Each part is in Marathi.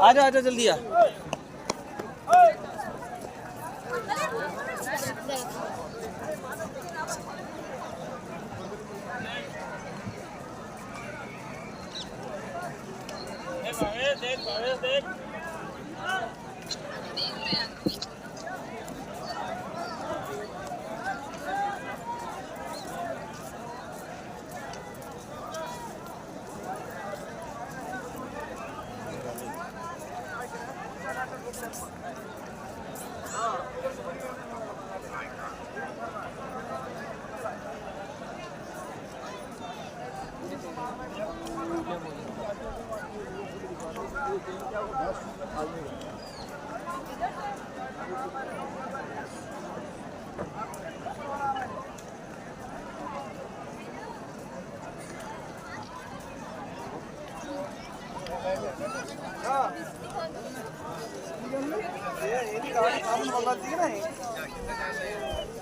आजा आजा जल्दी आ। देख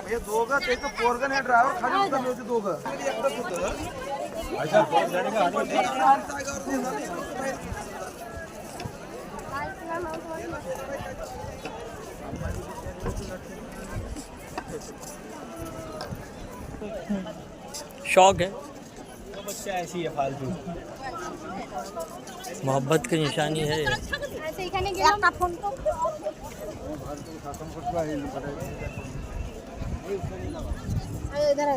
हे दोघं त्याचं पोरगं नाही ड्रायव्हर खाली उतरले होते दोघं एकटंच होतं शौक है बच्चा ऐसी है फालतू मोहब्बत की निशानी है इधर